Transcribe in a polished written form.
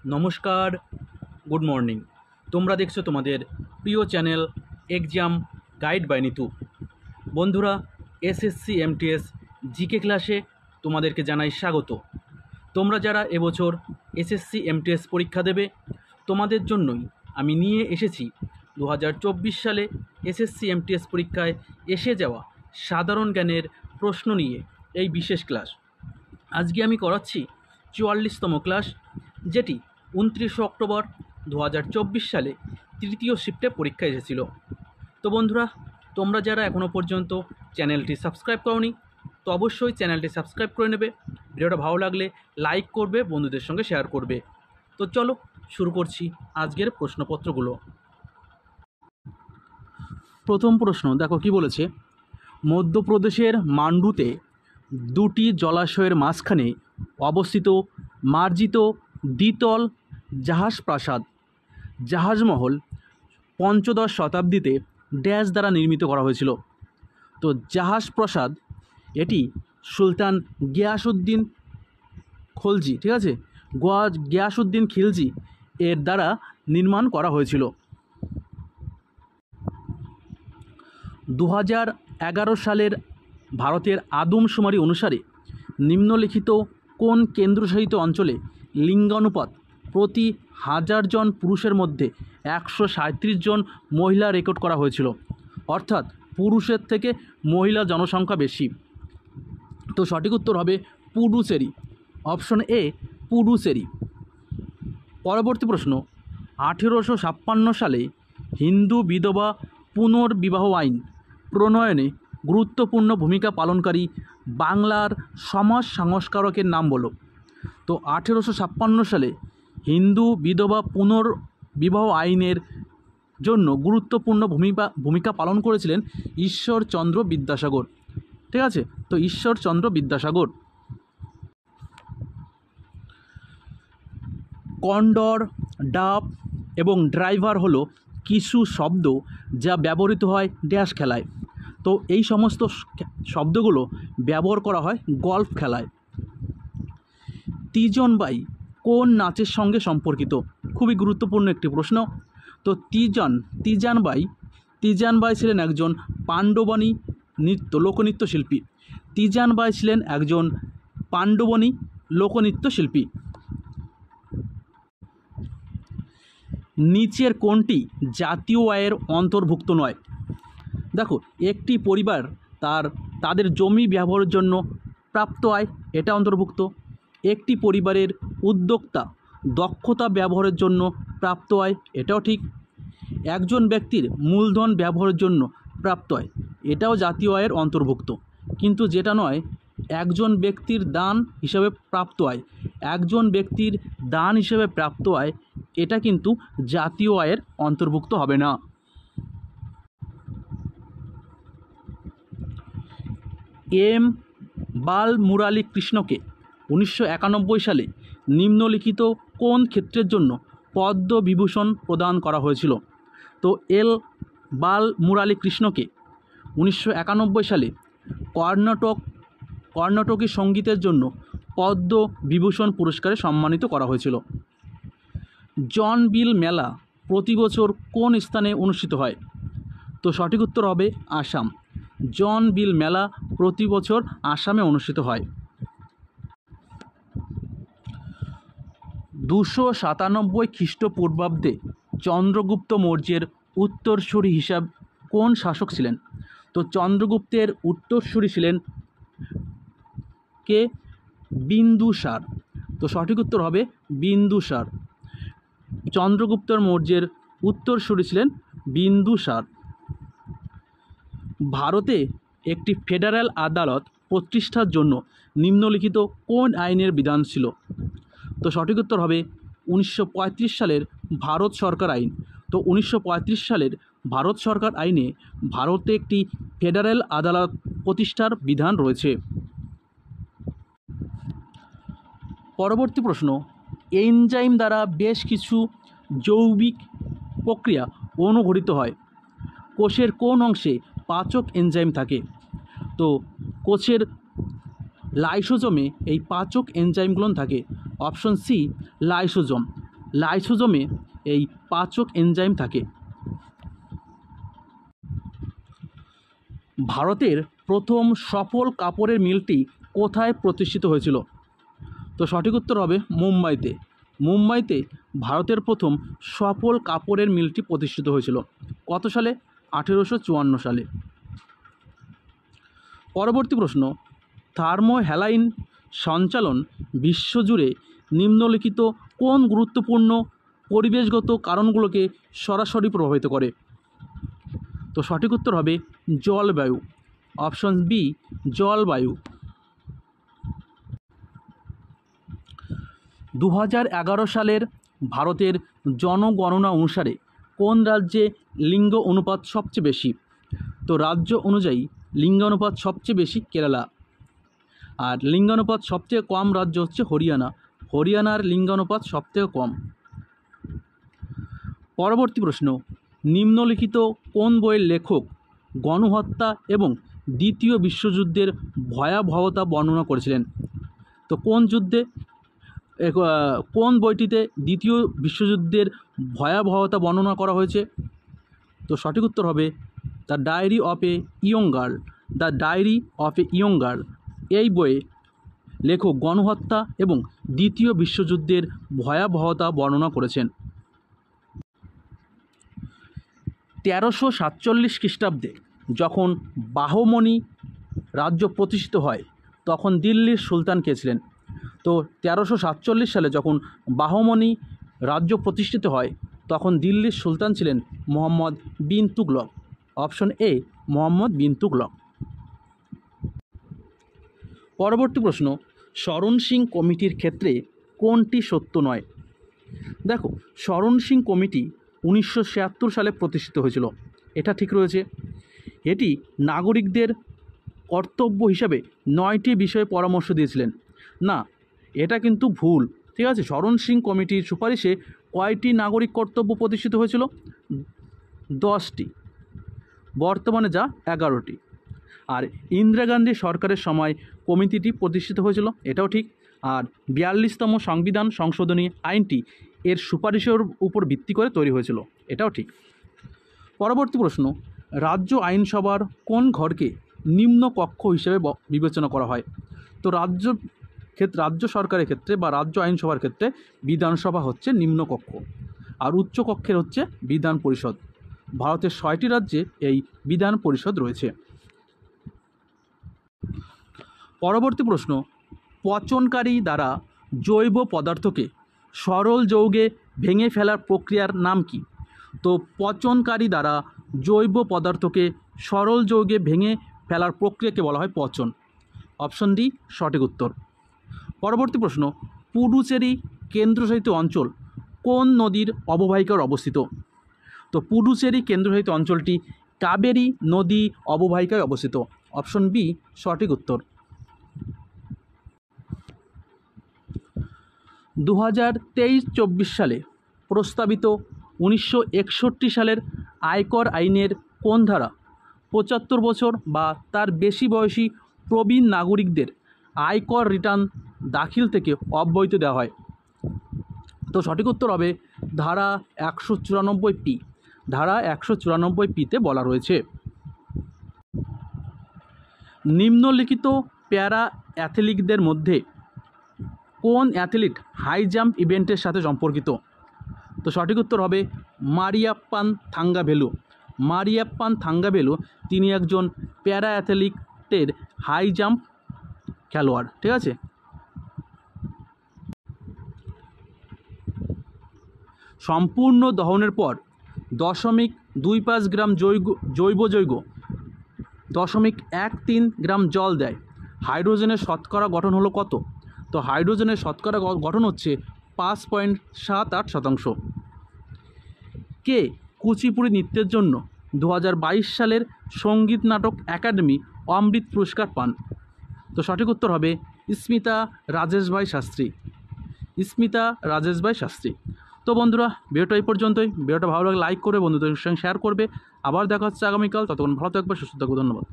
নমস্কার, good morning. তোমরা দেখছো তোমাদের প্রিয় channel exam guide by Nitu. বন্ধুরা, এসএসসি এমটিএস জিকে ক্লাসে তোমাদেরকে জানাই স্বাগত। তোমরা যারা এবছর এসএসসি এমটিএস পরীক্ষা দেবে, তোমাদের জন্যই আমি নিয়ে এসেছি 2024 সালে এসএসসি এমটিএস পরীক্ষায় এসে যাওয়া সাধারণ জ্ঞানের প্রশ্ন নিয়ে এই বিশেষ ক্লাস। আজকে আমি করাচ্ছি 44তম ক্লাস, যেটি 29 অক্টোবর 2024 সালে তৃতীয় শিফটে পরীক্ষা এসেছিল। তো বন্ধুরা, তোমরা যারা এখনও পর্যন্ত চ্যানেলটি সাবস্ক্রাইব করোনি, তো অবশ্যই চ্যানেলটি সাবস্ক্রাইব করে নেবে। ভিডিওটা ভালো লাগলে লাইক করবে, বন্ধুদের সঙ্গে শেয়ার করবে। তো চলো শুরু করছি আজকের প্রশ্নপত্রগুলো। প্রথম প্রশ্ন দেখো কি বলেছে। মধ্যপ্রদেশের মান্ডুতে দুটি জলাশয়ের মাঝখানে অবস্থিত মার্জিত দ্বিতল জাহাজ প্রাসাদ জাহাজমহল পঞ্চদশ শতাব্দীতে ড্যাশ দ্বারা নির্মিত করা হয়েছিল। তো জাহাজ প্রাসাদ এটি সুলতান গিয়াসউদ্দিন খলজি, ঠিক আছে, গিয়াসউদ্দিন খিলজি এর দ্বারা নির্মাণ করা হয়েছিল। 2011 সালের ভারতের আদমশুমারি অনুসারে নিম্নলিখিত কোন কেন্দ্রশাসিত অঞ্চলে লিঙ্গানুপাত প্রতি 1000 জন পুরুষের মধ্যে 137 জন মহিলা রেকর্ড করা হয়েছিল? অর্থাৎ পুরুষের থেকে মহিলা জনসংখ্যা বেশি। তো সঠিক উত্তর হবে পুডুচেরি, অপশন এ পুডুচেরি। পরবর্তী প্রশ্ন, 1856 সালে হিন্দু বিধবা পুনর্বিবাহ আইন প্রণয়নে গুরুত্বপূর্ণ ভূমিকা পালনকারী বাংলার সমাজ সংস্কারকের নাম বলো। তো 1856 সালে হিন্দু বিধবা পুনর্বিবাহ আইনের জন্য গুরুত্বপূর্ণ ভূমিকা পালন করেছিলেন ঈশ্বরচন্দ্র বিদ্যাসাগর, ঠিক আছে। তো ঈশ্বরচন্দ্র বিদ্যাসাগর। কন্ডর, ডাব এবং ড্রাইভার হলো কিছু শব্দ যা ব্যবহৃত হয় ড্যাশ খেলায়। তো এই সমস্ত শব্দগুলো ব্যবহার করা হয় গল্ফ খেলায়। তিজনবাই কোন নাচের সঙ্গে সম্পর্কিত? খুবই গুরুত্বপূর্ণ একটি প্রশ্ন। তো তিজানবাই ছিলেন একজন পাণ্ডবানী লোকনৃত্য শিল্পী। তিজানবাই ছিলেন একজন পাণ্ডবানী লোকনৃত্য শিল্পী। নিচের কোনটি জাতীয় আয়ের অন্তর্ভুক্ত নয়? দেখো, একটি পরিবার তাদের জমি ব্যবহারের জন্য প্রাপ্ত আয়, এটা অন্তর্ভুক্ত। একটি পরিবারের উদ্যোক্তা দক্ষতা ব্যবহারের জন্য প্রাপ্ত আয়, এটাও ঠিক। একজন ব্যক্তির মূলধন ব্যবহারের জন্য প্রাপ্ত আয়, এটাও জাতীয় আয়ের অন্তর্ভুক্ত। কিন্তু যেটা নয়, একজন ব্যক্তির দান হিসাবে প্রাপ্ত আয়, একজন ব্যক্তির দান হিসেবে প্রাপ্ত আয়, এটা কিন্তু জাতীয় আয়ের অন্তর্ভুক্ত হবে না। এম বালমুরালী কৃষ্ণকে 1991 সালে নিম্নলিখিত কোন ক্ষেত্রের জন্য পদ্মবিভূষণ প্রদান করা হয়েছিল? তো বালমুরালী কৃষ্ণকে 1991 সালে কর্ণাটকী সঙ্গীতের জন্য পদ্মবিভূষণ পুরস্কারে সম্মানিত করা হয়েছিল। জন বিল মেলা প্রতি বছর কোন স্থানে অনুষ্ঠিত হয়? তো সঠিক উত্তর হবে আসাম। জন বিল মেলা প্রতি বছর আসামে অনুষ্ঠিত হয়। 297 খ্রিস্টপূর্বাব্দে চন্দ্রগুপ্ত মৌর্যের উত্তরসূরি হিসাব কোন শাসক ছিলেন? তো চন্দ্রগুপ্তের উত্তরসূরি ছিলেন কে? বিন্দুসার। তো সঠিক উত্তর হবে বিন্দুসার। চন্দ্রগুপ্ত মৌর্যের উত্তরসূরি ছিলেন বিন্দুসার। ভারতে একটি ফেডারেল আদালত প্রতিষ্ঠার জন্য নিম্নলিখিত কোন আইনের বিধান ছিল? তো সঠিক উত্তর হবে 1935 সালের ভারত সরকার আইন। তো 1935 সালের ভারত সরকার আইনে ভারতে একটি ফেডারেল আদালত প্রতিষ্ঠার বিধান রয়েছে। পরবর্তী প্রশ্ন, এনজাইম দ্বারা বেশ কিছু জৈবিক প্রক্রিয়া অনুঘটিত হয়। কোষের কোন অংশে পাচক এনজাইম থাকে? তো কোষের লাইসোজোমে এই পাচক এনজাইমগুলো থাকে। Option C lysosome. লাইসোজোমে এই পাচক এনজাইম থাকে। ভারতের প্রথম সফল কাপড়ের মিলটি কোথায় প্রতিষ্ঠিত হয়েছিল? তো সঠিক উত্তর হবে মুম্বাইতে। মুম্বাইতে ভারতের প্রথম সফল কাপড়ের মিলটি প্রতিষ্ঠিত হয়েছিল। কত সালে? 1854 সালে। পরবর্তী প্রশ্ন, থার্মোহ্যালাইন সঞ্চালন বিশ্বজুড়ে নিম্নলিখিত কোন গুরুত্বপূর্ণ পরিবেশগত কারণগুলোকে সরাসরি প্রভাবিত করে? তো সঠিক উত্তর হবে জলবায়ু। অপশন বি, জলবায়ু। 2011 সালের ভারতের জনগণনা অনুসারে কোন রাজ্যে লিঙ্গ অনুপাত সবচেয়ে বেশি? তো রাজ্য অনুযায়ী লিঙ্গানুপাত সবচেয়ে বেশি কেরালা, আর লিঙ্গানুপাত সবথেকে কম রাজ্য হচ্ছে হরিয়ানা। হরিয়ানার লিঙ্গানুপাত সবথেকে কম। পরবর্তী প্রশ্ন, নিম্নলিখিত কোন বইয়ের লেখক গণহত্যা এবং দ্বিতীয় বিশ্বযুদ্ধের ভয়াবহতা বর্ণনা করেছিলেন? তো কোন বইটিতে দ্বিতীয় বিশ্বযুদ্ধের ভয়াবহতা বর্ণনা করা হয়েছে? তো সঠিক উত্তর হবে the diary of a young girl. The diary of a young girl এই বইয়ে লেখক গণহত্যা এবং দ্বিতীয় বিশ্বযুদ্ধের ভয়াবহতা বর্ণনা করেছেন। 1347 খ্রিস্টাব্দে যখন বাহমনি রাজ্য প্রতিষ্ঠিত হয় তখন দিল্লির সুলতান কে ছিলেন? তো 1347 সালে যখন বাহমনি রাজ্য প্রতিষ্ঠিত হয় তখন দিল্লির সুলতান ছিলেন মোহাম্মদ বিন তুগলক। Option A, Mohammad bin Tughlaq. পরবর্তী প্রশ্ন, শরণ সিং কমিটির ক্ষেত্রে কোনটি সত্য নয়? দেখো, শরণ সিং কমিটি 1976 সালে প্রতিষ্ঠিত হয়েছিল, এটা ঠিক রয়েছে। এটি নাগরিকদের কর্তব্য হিসাবে 9টি বিষয়ে পরামর্শ দিয়েছিলেন। না, এটা কিন্তু ভুল, ঠিক আছে। শরণ সিং কমিটির সুপারিশে কয়টি নাগরিক কর্তব্য প্রতিষ্ঠিত হয়েছিল? 10টি, বর্তমানে যা 11টি। আর ইন্দিরা গান্ধী সরকারের সময় কমিটিটি প্রতিষ্ঠিত হয়েছিল, এটাও ঠিক। আর 42তম সংবিধান সংশোধনী আইনটি এর সুপারিশের উপর ভিত্তি করে তৈরি হয়েছিল, এটাও ঠিক। পরবর্তী প্রশ্ন, রাজ্য আইনসভার কোন ঘরকে নিম্ন কক্ষ হিসেবে বিবেচনা করা হয়? তো রাজ্য সরকারের ক্ষেত্রে বা রাজ্য আইনসভার ক্ষেত্রে বিধানসভা হচ্ছে নিম্নকক্ষ, আর উচ্চ কক্ষের হচ্ছে বিধান পরিষদ। ভারতের 6টি রাজ্যে এই বিধান পরিষদ রয়েছে। পরবর্তী প্রশ্ন, পচনকারী দ্বারা জৈব পদার্থকে সরল যৌগে ভেঙে ফেলার প্রক্রিয়ার নাম কি? তো পচনকারী দ্বারা জৈব পদার্থকে সরল যৌগে ভেঙে ফেলার প্রক্রিয়াকে বলা হয় পচন। অপশন ডি সঠিক উত্তর। পরবর্তী প্রশ্ন, পুডুচেরি কেন্দ্রশাসিত অঞ্চল কোন নদীর অববাহিকায় অবস্থিত? তো পুডুচেরি কেন্দ্রশাসিত অঞ্চলটি কাবেরী নদী অববাহিকায় অবস্থিত। অপশন বি সঠিক উত্তর। 2023-24 সালে প্রস্তাবিত 1961 সালের আয়কর আইনের কোন ধারা 75 বছর বা তার বেশি বয়সী প্রবীণ নাগরিকদের আয়কর রিটার্ন দাখিল থেকে অব্যাহতি দেওয়া হয়? তো সঠিক উত্তর হবে ধারা 194 ধারা 194 বলা রয়েছে। নিম্নলিখিত প্যারা অ্যাথলিটদের মধ্যে কোন অ্যাথলিট হাই জাম্প ইভেন্টের সাথে সম্পর্কিত? তো সঠিক উত্তর হবে মারিয়াপ্পান থাঙ্গাভেলু। মারিয়াপ্পান থাঙ্গাভেলু তিনি একজন প্যারা অ্যাথলিটের হাই জাম্প খেলোয়াড়, ঠিক আছে। সম্পূর্ণ দহনের পর 0.25 গ্রাম জৈব যৌগ 0.13 গ্রাম জল দেয়। হাইড্রোজেনের শতকরা গঠন হলো কত? তো হাইড্রোজেনের শতকরা গঠন হচ্ছে 5.78%। কে কুচিপুড়ি নৃত্যের জন্য 2022 সালের সঙ্গীত নাটক একাডেমি অমৃত পুরস্কার পান? তো সঠিক উত্তর হবে স্মিতা রাজেশ ভাই শাস্ত্রী। স্মিতা রাজেশ ভাই শাস্ত্রী। তো বন্ধুরা, ভিডিওটা এই পর্যন্তই। ভিডিওটা ভালো লাগলে লাইক করবে, বন্ধুদের সঙ্গে শেয়ার করবে। আবার দেখা হচ্ছে আগামীকাল। ততক্ষণ ভালো থাকবে, সুস্থ থাকবে। ধন্যবাদ।